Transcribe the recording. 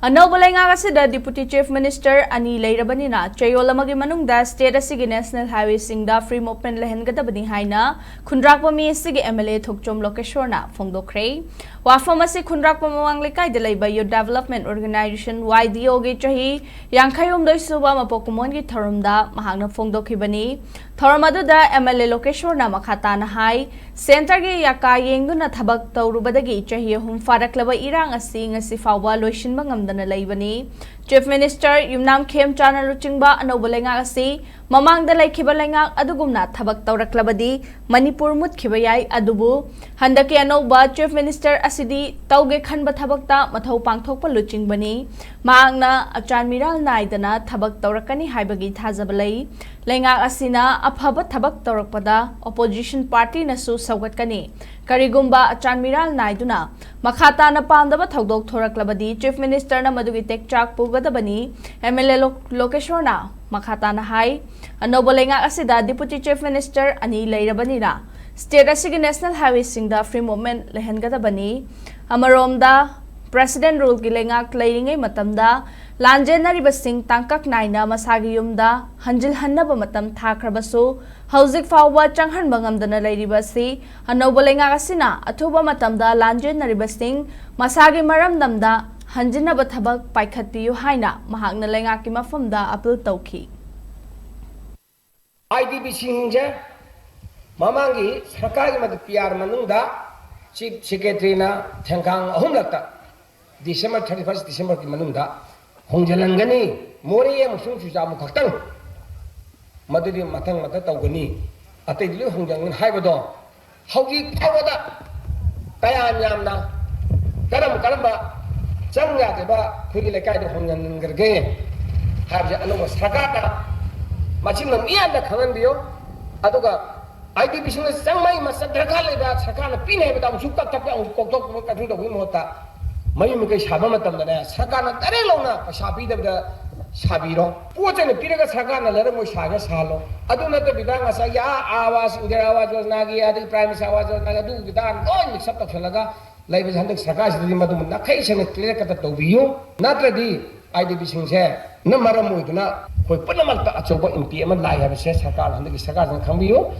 Anauba Leihangadabani Deputy Chief Minister ani Leirabanina Chayol Amagi Manungda State asigi National Highway Singda Free Movement Leihangadabani haina Khundrakpa mi asigi MLA Thokchom Lokeshwar na phongdokre wafam asi Khundrakpa mamang lekai de leiba Youth Development Organization YDO ge chahi yankhayom doi suba mapokumon gi tharumda mahangna phongdokhibani thoram aduda MLA Lokeshwar na makhata na hai center ge yaka yengduna thabak tawrubadagi chahi hum faraklaba irang asi ngasi fawba loishinba ngamdana leibani Chief Minister Yumnam Khem Chana Luchingba Anauba Leihangadabani mamangda laikhiba leingak adugumna thabak tawraklabadi Manipur mutkhiba yai adubu handaki Anauba Chief Minister asidi tauge khanba thabakta mathau pangthokpa luchingbani maangna achan miral naidana thabak tawrakani haibagi thajaba lei leingak asina aphaba thabak tawrakpada opposition party nasu saugatkani karigumba achan miral naiduna makhata na pamdaba thodok thoraklabadi Chief Minister na madugi tekchak pugadabani MLA Lokeshwar na makhata na hai Anauba Leihangadabani asida Deputy Chief Minister ani Leirabanina State asigi National Highway Singda Free Movement Leihangadabani amaromda President rule ki leingak leiringai matamda lanjenariba sing tangkak naina masagi yumda hanjil hannaba matam thakrabasu hauzik fawba changhan bangamdana leiriba si Anauba Leihangadabani athuba matamda lanjenariba sing masagi maramdamda hanjinaba thabak paikhatpiyu haina mahakna leingaki mafamda appeal tawki IDB Shing Mamangi Sarkari Mad PR Manungda Chief Secretary na Thankang Ahumlakta December 31st December ki Manungda Hongjalangani Mori Musung Sujamu Kaktang Maduri Matang Mata Tawgani Atidlu Hongjangan Haibado Haugi Pawada Tayan Yamna Karam Karamba Changa Deba Kugilekai Hongjan Gerge Habja Anova Sakata Machinam Ianda Kangandio Aduga IDB Sing Sangmai Masadrakala Sakana Pine without Suka Taka Kokok Katuda Wimota Mayumika Shabamatam Sakana Tarelona Shabi the Shabiro Putin Piraga Sakana Leramo Shaga Salo Aduna the Bidanga Saya Awas Uderawa was Nagi Adi Prime Sawas Nagadu Vidan going except of Falaga Labis and Sakas the Madum Nation clear cut to view not ready IDB Sing Namaramuduna. Put them at a chocolate in PM and I have a says Sakar and the Sakas and Cambio.